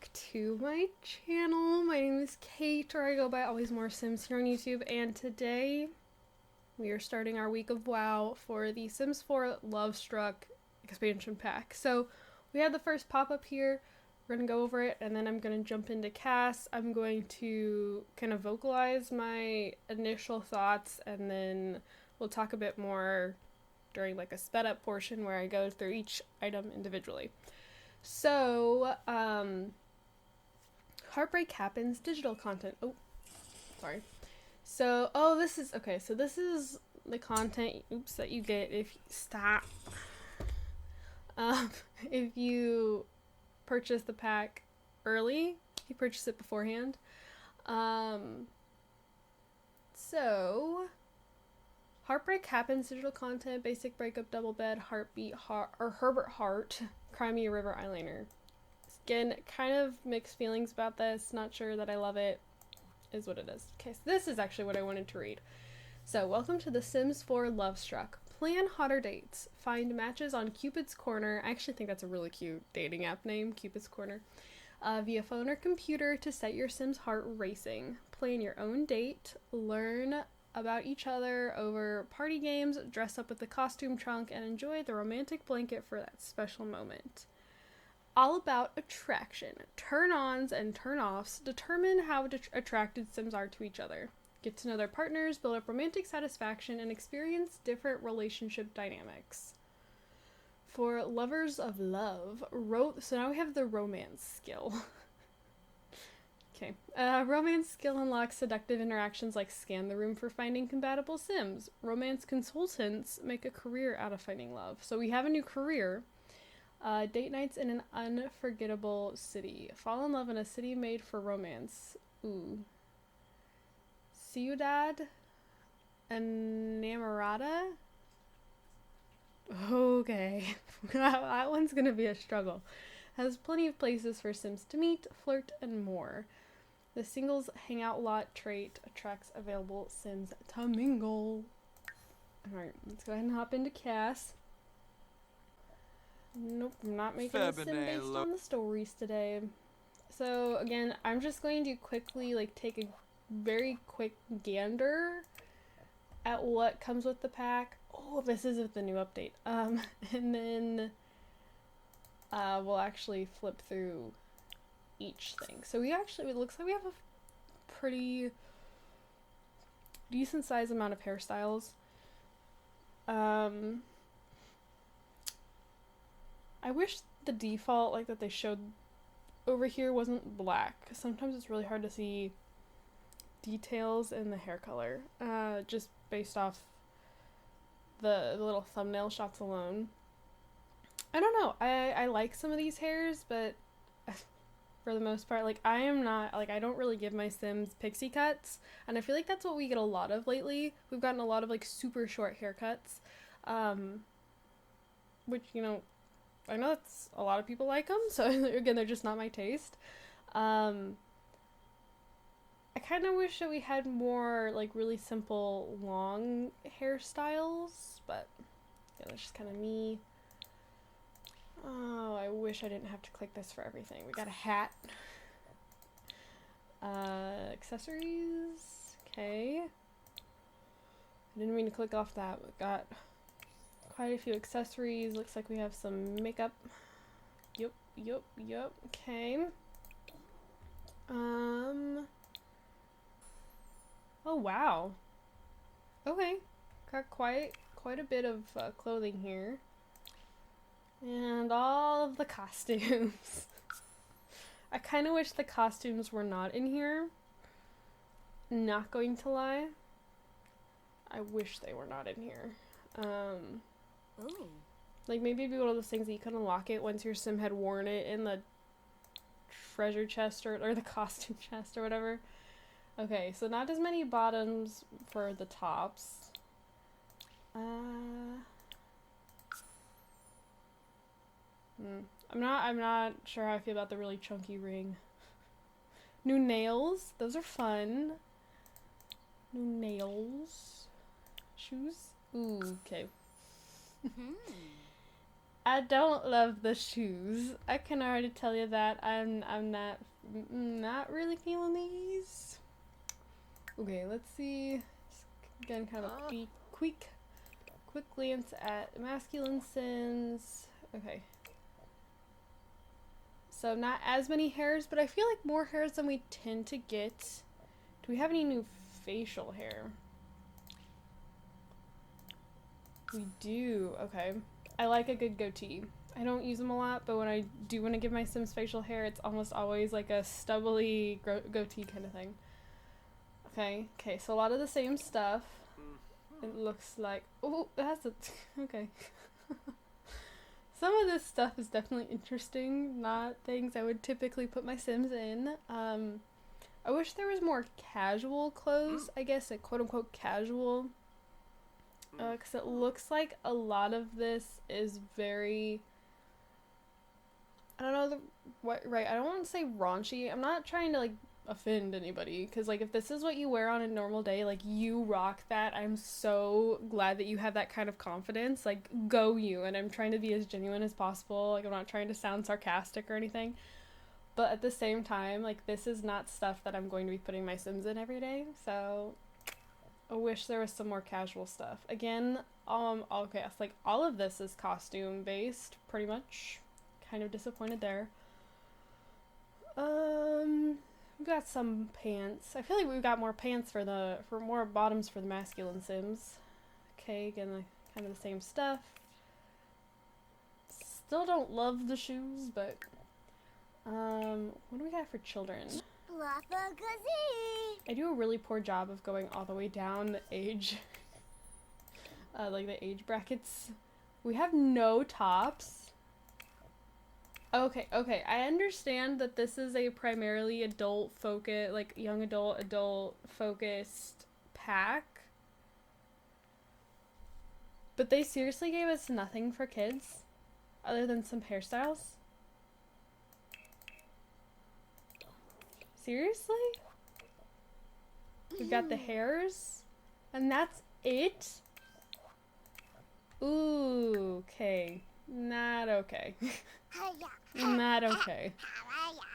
back to my channel. My name is Kate, or I go by AlwaysMoreSims here on YouTube, and today we are starting our week of WoW for the Sims 4 Lovestruck expansion pack. So we have the first pop-up here. We're going to go over it, and then I'm going to jump into CAS. I'm going to kind of vocalize my initial thoughts, and then we'll talk a bit more during like a sped up portion where I go through each item individually. So, Heartbreak Happens digital content. Oh, sorry. So, this is, okay, so this is the content, that you get if, if you purchase the pack early, you purchase it beforehand. So, Heartbreak Happens digital content, basic breakup, double bed, heartbeat, Herbert Heart, Crimea River Eyeliner. Again, kind of mixed feelings about this. Not sure that I love it. Is what it is. Okay, so this is actually what I wanted to read. So, welcome to The Sims 4 Lovestruck. Plan hotter dates. Find matches on Cupid's Corner. I actually think that's a really cute dating app name, Cupid's Corner. Via phone or computer to set your Sim's heart racing. Plan your own date. Learn about each other over party games, dress up with the costume trunk, and enjoy the romantic blanket for that special moment. All about attraction. Turn-ons and turn-offs determine how attracted Sims are to each other. Get to know their partners, build up romantic satisfaction, and experience different relationship dynamics. For lovers of love, so now we have the romance skill. Okay. Romance skill unlocks seductive interactions like scan the room for finding compatible Sims. Romance consultants make a career out of finding love. So we have a new career. Date nights in an unforgettable city. Fall in love in a city made for romance. Ooh. Ciudad Enamorada? Okay. That one's gonna be a struggle. Has plenty of places for Sims to meet, flirt, and more. The singles hangout lot trait attracts available Sims to mingle. Alright, let's go ahead and hop into CAS. Nope, I'm not making a sim based on the stories today. So again, I'm just going to quickly take a very quick gander at what comes with the pack. Oh, this is with the new update. And then we'll actually flip through each thing. So it looks like we have a pretty decent sized amount of hairstyles. I wish the default that they showed over here wasn't black, because sometimes it's really hard to see details in the hair color, just based off the little thumbnail shots alone. I don't know, I like some of these hairs, but for the most part, I am not, I don't really give my Sims pixie cuts, and I feel like that's what we get a lot of lately. We've gotten a lot of, super short haircuts, which, I know that's, a lot of people like them, so again, they're just not my taste. I kind of wish that we had more, really simple, long hairstyles, but, yeah, that's just kind of me. Oh, I wish I didn't have to click this for everything. We got a hat. Accessories. Okay. I didn't mean to click off that. We got quite a few accessories. Looks like we have some makeup. Yup. Okay. Oh, wow. Okay. Got quite a bit of clothing here. And all of the costumes. I kind of wish the costumes were not in here. Not going to lie. I wish they were not in here. Ooh. Maybe it'd be one of those things that you could unlock it once your Sim had worn it in the treasure chest or the costume chest or whatever. Okay, so not as many bottoms for the tops. I'm not sure how I feel about the really chunky ring. New nails. Those are fun. New nails. Shoes. Ooh, okay. I don't love the shoes. I can already tell you that. I'm not really feeling these. Okay, let's see. Again, kind of a quick glance at masculine Sims. Okay. So not as many hairs, but I feel like more hairs than we tend to get. Do we have any new facial hair? We do. Okay. I like a good goatee. I don't use them a lot, but when I do want to give my Sims facial hair, it's almost always like a stubbly goatee kind of thing. Okay, so a lot of the same stuff. It looks like... Oh, that's a... Okay. Some of this stuff is definitely interesting, not things I would typically put my Sims in. I wish there was more casual clothes, I guess, like quote-unquote casual. Because it looks like a lot of this is very... I don't know right, I don't want to say raunchy. I'm not trying to, like, offend anybody, because, like, if this is what you wear on a normal day, like, you rock that. I'm so glad that you have that kind of confidence. Like, go you. And I'm trying to be as genuine as possible. Like, I'm not trying to sound sarcastic or anything, but at the same time, like, this is not stuff that I'm going to be putting my Sims in every day. So I wish there was some more casual stuff. Again, okay, it's like all of this is costume based pretty much. Kind of disappointed there. We got some pants. I feel like we've got more pants for more bottoms for the masculine Sims. Okay, again, kind of the same stuff. Still don't love the shoes, but what do we got for children? I do a really poor job of going all the way down the age, like the age brackets. We have no tops. Okay, I understand that this is a primarily adult focus, like young adult focused pack. But they seriously gave us nothing for kids other than some hairstyles? Seriously? We've got the hairs and that's it? Ooh, okay. Not okay. Not okay.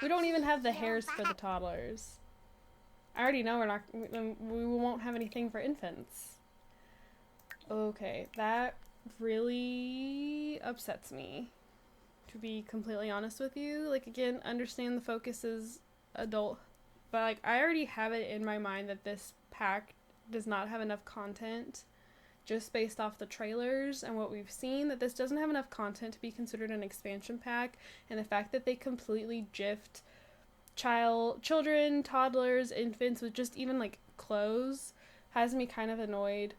We don't even have the hairs for the toddlers. I already know we won't have anything for infants. Okay, that really upsets me, to be completely honest with you. Like, again, understand the focus is adult, but like I already have it in my mind that this pack does not have enough content, just based off the trailers and what we've seen, that this doesn't have enough content to be considered an expansion pack. And the fact that they completely gypped children, toddlers, infants with just even like clothes has me kind of annoyed,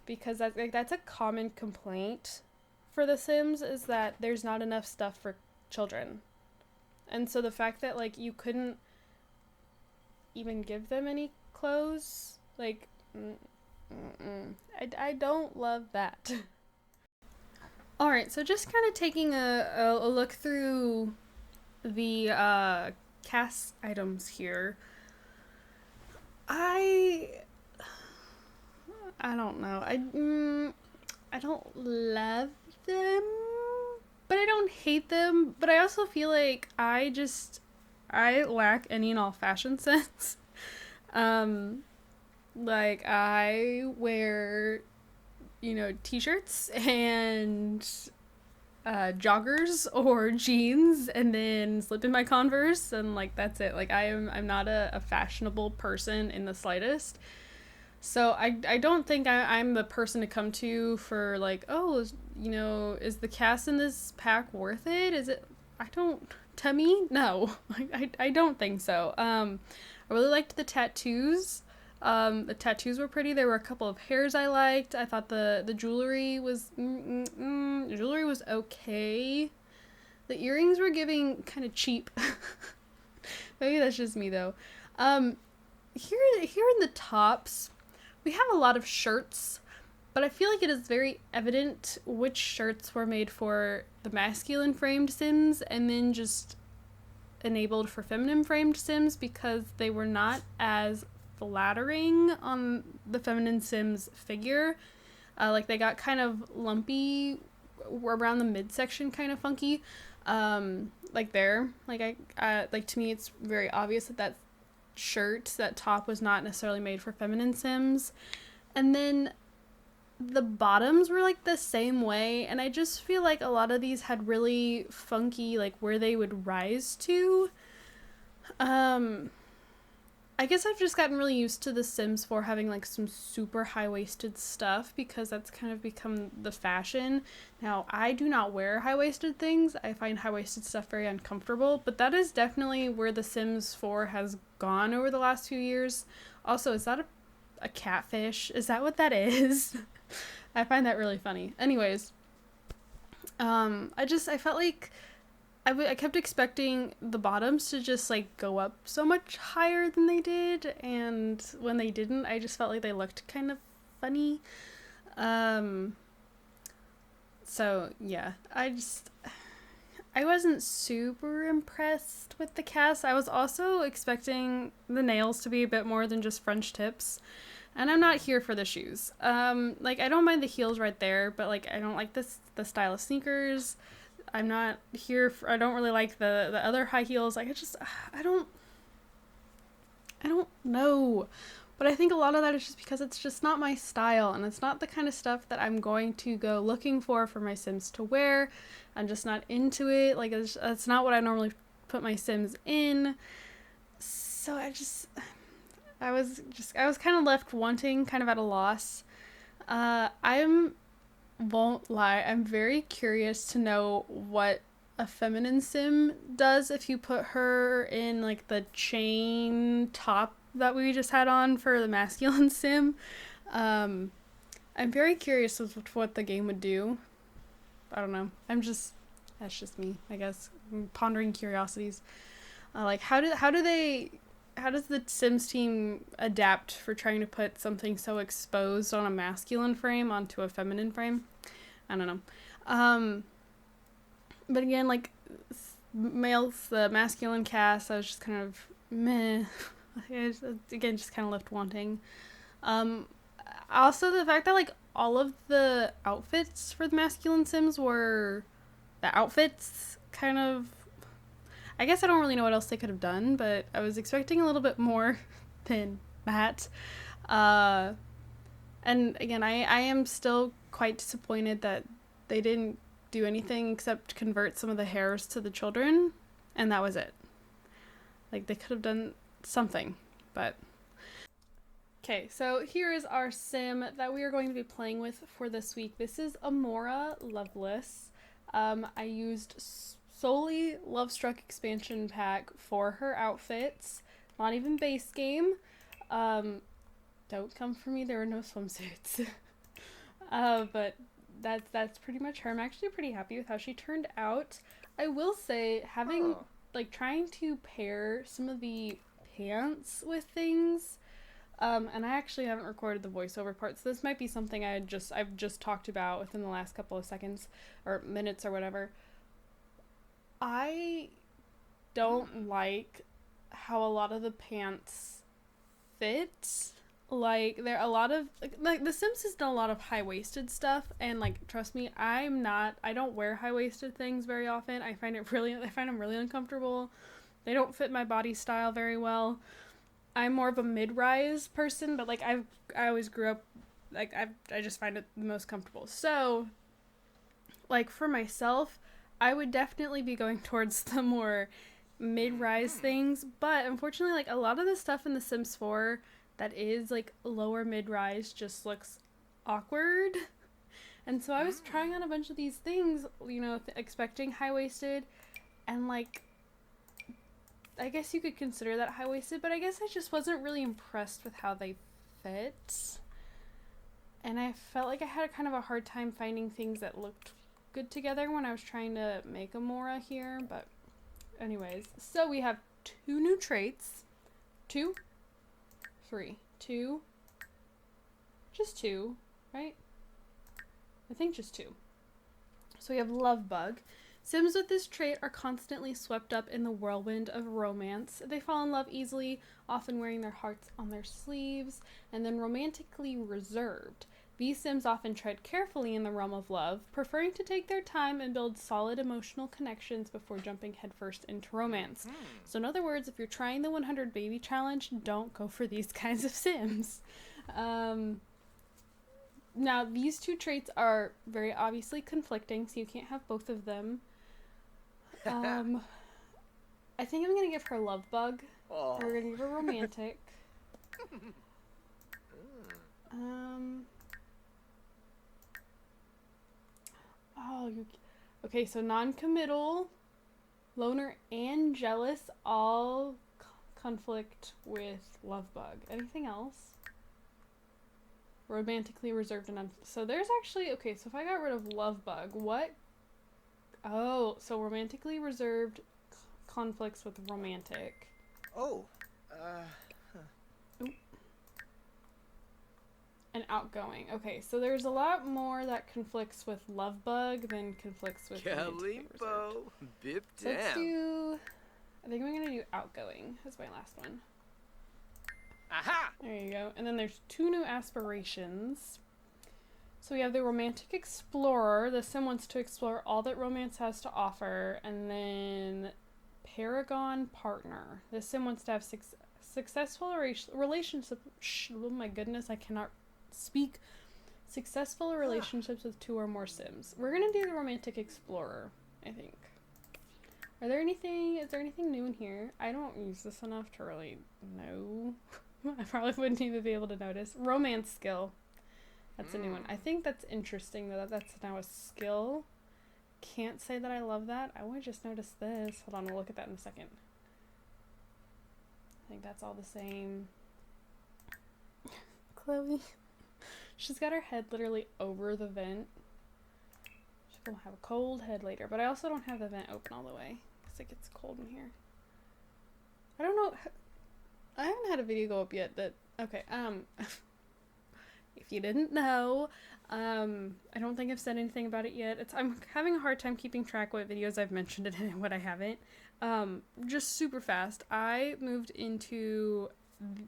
because that's a common complaint for The Sims, is that there's not enough stuff for children. And so the fact that like you couldn't even give them any clothes, like I don't love that. Alright, so just kind of taking a look through the CAS items here. I don't know. I don't love them, but I don't hate them. But I also feel like I lack any and all fashion sense. Like, I wear, t-shirts and joggers or jeans, and then slip in my Converse, and like that's it. Like, I'm not a fashionable person in the slightest. So I don't think I'm the person to come to for like, oh, is the cast in this pack worth it? Is it? To me, no. I don't think so. I really liked the tattoos. The tattoos were pretty. There were a couple of hairs I liked. I thought the jewelry was jewelry was okay. The earrings were giving kind of cheap. Maybe that's just me though. Here in the tops, we have a lot of shirts, but I feel like it is very evident which shirts were made for the masculine framed Sims and then just enabled for feminine framed Sims, because they were not as flattering on the feminine Sims figure. Like, they got kind of lumpy around the midsection kind of funky. Like there, like like to me, it's very obvious that that top was not necessarily made for feminine Sims. And then the bottoms were like the same way, and I just feel like a lot of these had really funky like where they would rise to. I guess I've just gotten really used to the Sims 4 having like some super high-waisted stuff because that's kind of become the fashion. Now, I do not wear high-waisted things. I find high-waisted stuff very uncomfortable, but that is definitely where the Sims 4 has gone over the last few years. Also, is that a catfish? Is that what that is? I find that really funny. Anyways, I felt like I kept expecting the bottoms to just like go up so much higher than they did, and when they didn't, I just felt like they looked kind of funny. So yeah, I wasn't super impressed with the cast. I was also expecting the nails to be a bit more than just French tips. And I'm not here for the shoes. Like I don't mind the heels right there, but like I don't like the style of sneakers. I'm not here for, I don't really like the other high heels. Like I don't know. But I think a lot of that is just because it's just not my style, and it's not the kind of stuff that I'm going to go looking for my Sims to wear. I'm just not into it. Like that's not what I normally put my Sims in. So I was kind of left wanting, kind of at a loss. Won't lie, I'm very curious to know what a feminine Sim does if you put her in like the chain top that we just had on for the masculine Sim. I'm very curious as to what the game would do. I don't know. That's just me, I guess. I'm pondering curiosities. Like how does the Sims team adapt for trying to put something so exposed on a masculine frame onto a feminine frame? I don't know. But again, like the masculine cast, I was just kind of meh. Again, just kind of left wanting. Also, the fact that like all of the outfits for the masculine Sims were the outfits kind of. I guess I don't really know what else they could have done, but I was expecting a little bit more than that. And again, I am still quite disappointed that they didn't do anything except convert some of the hairs to the children, and that was it. Like, they could have done something, but... Okay, so here is our sim that we are going to be playing with for this week. This is Amora Loveless. I used solely Lovestruck expansion pack for her outfits, not even base game. Don't come for me, there are no swimsuits. But that's pretty much her. I'm actually pretty happy with how she turned out. I will say, trying to pair some of the pants with things, and I actually haven't recorded the voiceover part, so this might be something I've just talked about within the last couple of seconds or minutes or whatever. I don't like how a lot of the pants fit. Like, there are a lot of, like, The Sims has done a lot of high-waisted stuff, and, like, trust me, I don't wear high-waisted things very often. I find them really uncomfortable. They don't fit my body style very well. I'm more of a mid-rise person, but, like, I always grew up, like, I just find it the most comfortable. So, like, for myself, I would definitely be going towards the more mid-rise things, but unfortunately, like, a lot of the stuff in The Sims 4 that is, like, lower mid-rise just looks awkward. And so I was trying on a bunch of these things, you know, expecting high-waisted, and, like, I guess you could consider that high-waisted, but I guess I just wasn't really impressed with how they fit. And I felt like I had kind of a hard time finding things that looked good together when I was trying to make a Mora here, but anyways. So we have 2 new traits. 2? 3. 2? Just 2, right? I think just 2. So we have Love Bug. Sims with this trait are constantly swept up in the whirlwind of romance. They fall in love easily, often wearing their hearts on their sleeves, and then romantically reserved. These Sims often tread carefully in the realm of love, preferring to take their time and build solid emotional connections before jumping headfirst into romance. So in other words, if you're trying the 100 baby challenge, don't go for these kinds of Sims. Now, these two traits are very obviously conflicting, so you can't have both of them. I think I'm going to give her Love Bug. Oh. We're going to give her Romantic. Okay, so non-committal, loner, and jealous all conflict with Love Bug. Anything else? Romantically reserved and so there's actually, okay, so if I got rid of Love Bug, what? Oh, so romantically reserved conflicts with romantic. Oh. And outgoing. Okay, so there's a lot more that conflicts with Love Bug than conflicts with romantically reserved. Bip So let's do, I think I'm gonna do outgoing as my last one. Aha! There you go. And then there's two new aspirations. So we have the Romantic Explorer. The Sim wants to explore all that romance has to offer. And then Paragon Partner. The Sim wants to have successful relationships. Oh my goodness, I cannot speak. Successful relationships with two or more Sims. We're gonna do the Romantic Explorer, I think. Is there anything new in here? I don't use this enough to really know. I probably wouldn't even be able to notice. Romance skill. That's a new one. I think that's interesting that that's now a skill. Can't say that I love that. I want to just notice this. Hold on, we'll look at that in a second. I think that's all the same. Chloe. She's got her head literally over the vent. She's gonna have a cold head later. But I also don't have the vent open all the way because it gets cold in here. I don't know. I haven't had a video go up yet that, okay, if you didn't know, I don't think I've said anything about it yet. I'm having a hard time keeping track what videos I've mentioned it in and what I haven't. Just super fast. I moved into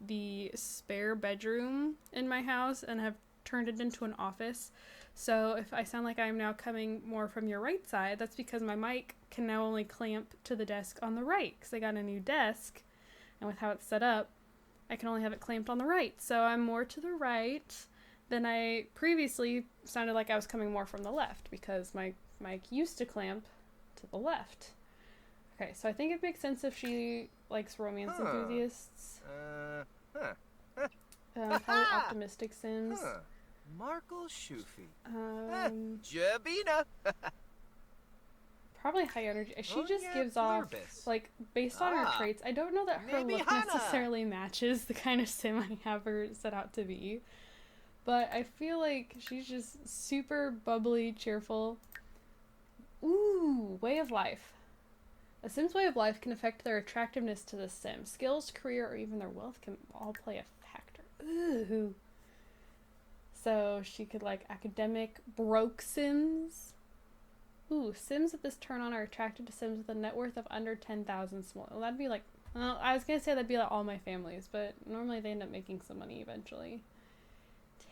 the spare bedroom in my house and have turned it into an office. So if I sound like I'm now coming more from your right side, that's because my mic can now only clamp to the desk on the right because I got a new desk. And with how it's set up, I can only have it clamped on the right. So I'm more to the right than I previously sounded like I was coming more from the left because my mic used to clamp to the left. Okay, so I think it makes sense if she likes romance enthusiasts. Probably optimistic Sims. Markle Shufi. Jabina. Probably high energy. She just gives off, like, based on her traits, I don't know that her look necessarily matches the kind of Sim I have her set out to be. But I feel like she's just super bubbly, cheerful. Ooh, way of life. A Sim's way of life can affect their attractiveness to the Sim. Skills, career, or even their wealth can all play a factor. Ooh. So she could like academic broke Sims. Ooh, Sims at this turn on are attracted to Sims with a net worth of under 10,000 small. Well, that'd be like, well, I was gonna say that'd be like all my families, but normally they end up making some money eventually.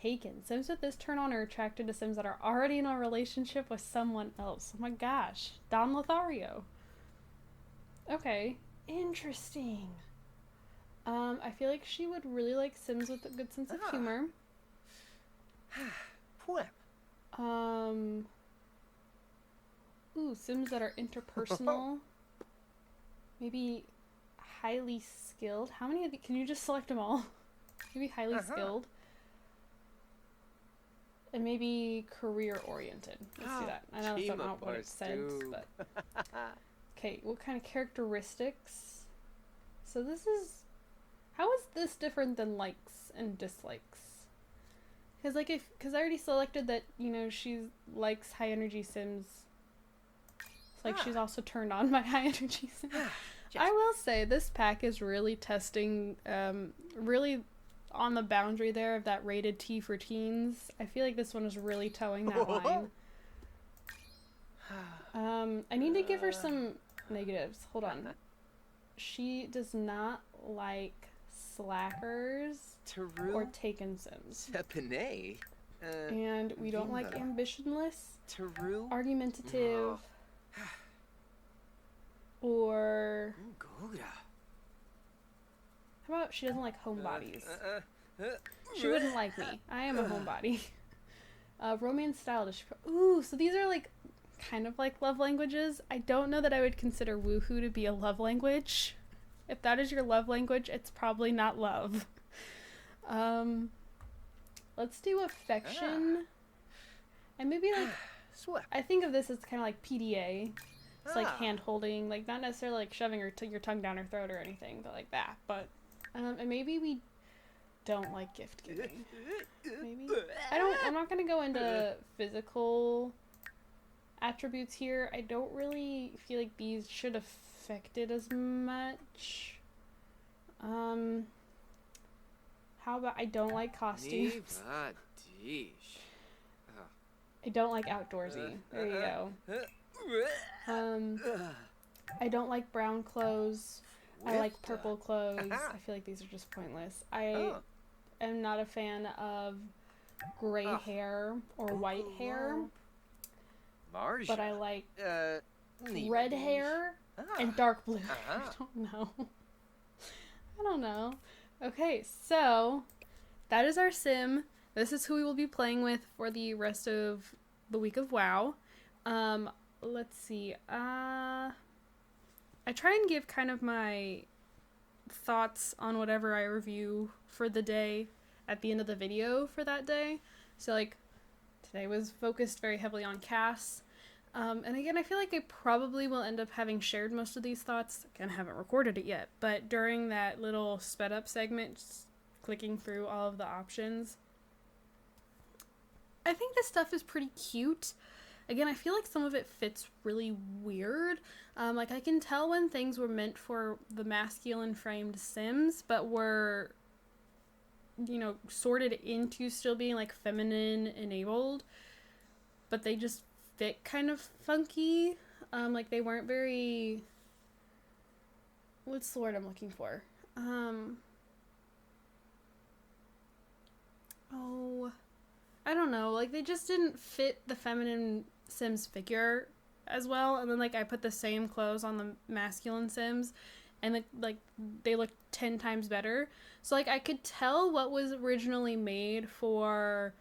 Taken. Sims with this turn on are attracted to Sims that are already in a relationship with someone else. Oh my gosh. Don Lothario. Okay. Interesting. I feel like she would really like Sims with a good sense of humor. Ooh, Sims that are interpersonal. Maybe highly skilled. How many of these? Can you just select them all? Maybe highly skilled. And maybe career oriented. Let's do that. I know that's not what it says, but. Okay, what kind of characteristics? So this is. How is this different than likes and dislikes? Because I already selected that, you know, she likes high energy Sims. It's like she's also turned on by high energy Sims. I will say this pack is really testing, really on the boundary there of that rated T for teens. I feel like this one is really towing that line. I need to give her some negatives. Hold on. She does not like slackers or taken Sims. And we don't like Vina. ambitionless, Taru. argumentative, or Goda. how about she doesn't like homebodies? She wouldn't like me. I am a homebody. Romance style. Ooh, so these are like kind of like love languages. I don't know that I would consider woohoo to be a love language. If that is your love language, it's probably not love. Let's do affection. And maybe like, Swept. I think of this as kind of like PDA. It's like hand holding, like not necessarily like shoving your tongue down her throat or anything, but like that. But, and maybe we don't like gift giving. Maybe. I'm not gonna go into physical attributes here. I don't really feel like these should affect it as much. How about I don't like costumes. I don't like outdoorsy. There you go. I don't like brown clothes. I like purple clothes. I feel like these are just pointless. I am not a fan of gray hair or white hair. But I like red hair and dark blue. I don't know. Okay, so that is our sim. This is who we will be playing with for the rest of the week of WoW. Let's see. I try and give kind of my thoughts on whatever I review for the day at the end of the video for that day. So like today was focused very heavily on CAS. And again, I feel like I probably will end up having shared most of these thoughts. Again, I haven't recorded it yet, but during that little sped up segment, just clicking through all of the options, I think this stuff is pretty cute. Again, I feel like some of it fits really weird. Like I can tell when things were meant for the masculine framed Sims, but were, you know, sorted into still being like feminine enabled, but they just fit kind of funky. Like they weren't very, what's the word I'm looking for? I don't know, like they just didn't fit the feminine Sims figure as well. And then like I put the same clothes on the masculine Sims and like they looked 10 times better. So like I could tell what was originally made for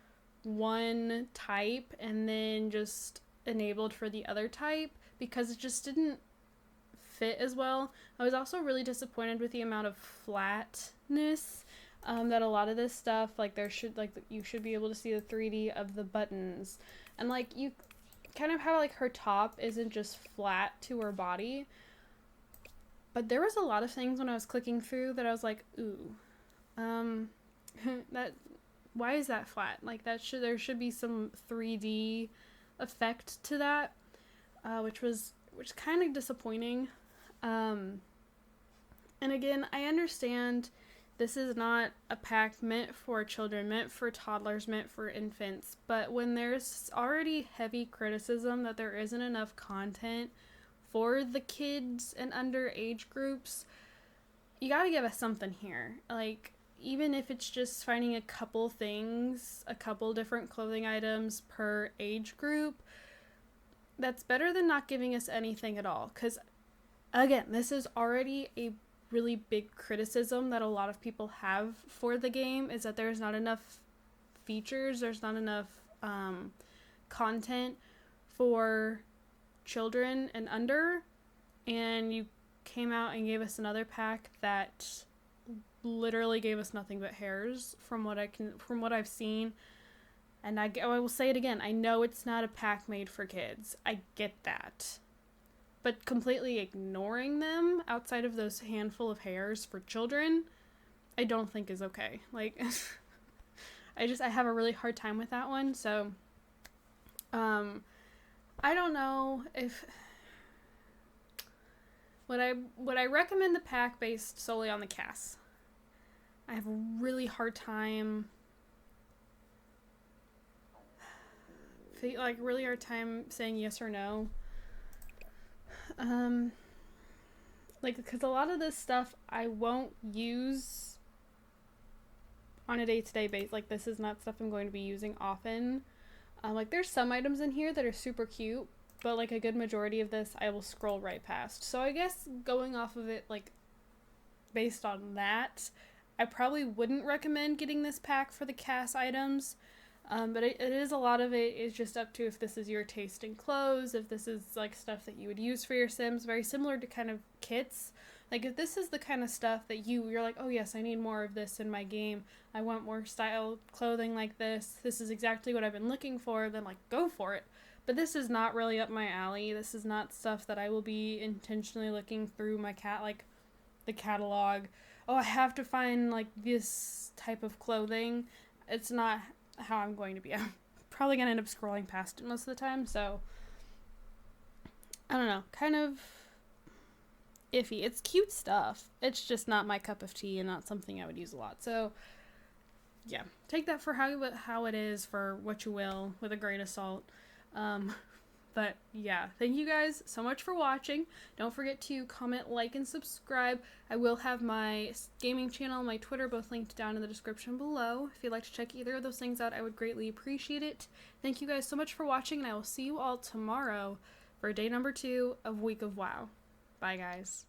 one type and then just enabled for the other type because it just didn't fit as well. I was also really disappointed with the amount of flatness that a lot of this stuff, like you should be able to see the 3D of the buttons, and like you kind of have like her top isn't just flat to her body, but there was a lot of things when I was clicking through that I was like, ooh, that, why is that flat? Like there should be some 3D effect to that, which kind of disappointing. And again, I understand this is not a pack meant for children, meant for toddlers, meant for infants, but when there's already heavy criticism that there isn't enough content for the kids and under age groups, you gotta give us something here. Like, even if it's just finding a couple things, a couple different clothing items per age group, that's better than not giving us anything at all. Because, again, this is already a really big criticism that a lot of people have for the game, is that there's not enough features, there's not enough content for children and under, and you came out and gave us another pack that literally gave us nothing but hairs from what I've seen. And I will say it again, I know it's not a pack made for kids, I get that, but completely ignoring them outside of those handful of hairs for children, I don't think is okay. Like, I have a really hard time with that one. So, I don't know if would I recommend the pack based solely on the CAS. I have a really hard time, saying yes or no. Like, because a lot of this stuff I won't use on a day-to-day basis. Like, this is not stuff I'm going to be using often. Like, there's some items in here that are super cute, but like a good majority of this I will scroll right past. So I guess going off of it, like, based on that, I probably wouldn't recommend getting this pack for the CAS items. But it is, a lot of it is just up to if this is your taste in clothes, if this is like stuff that you would use for your Sims, very similar to kind of kits. Like, if this is the kind of stuff that you're like, oh yes, I need more of this in my game, I want more style clothing like this is exactly what I've been looking for, then like, go for it. But this is not really up my alley. This is not stuff that I will be intentionally looking through my the catalog. Oh, I have to find like this type of clothing. It's not how I'm going to be. I'm probably gonna end up scrolling past it most of the time, so I don't know, kind of iffy. It's cute stuff, it's just not my cup of tea and not something I would use a lot. So yeah, take that for how it is, for what you will, with a grain of salt. But yeah, thank you guys so much for watching. Don't forget to comment, like, and subscribe. I will have my gaming channel, my Twitter, both linked down in the description below. If you'd like to check either of those things out, I would greatly appreciate it. Thank you guys so much for watching, and I will see you all tomorrow for day number 2 of Week of WoW. Bye, guys.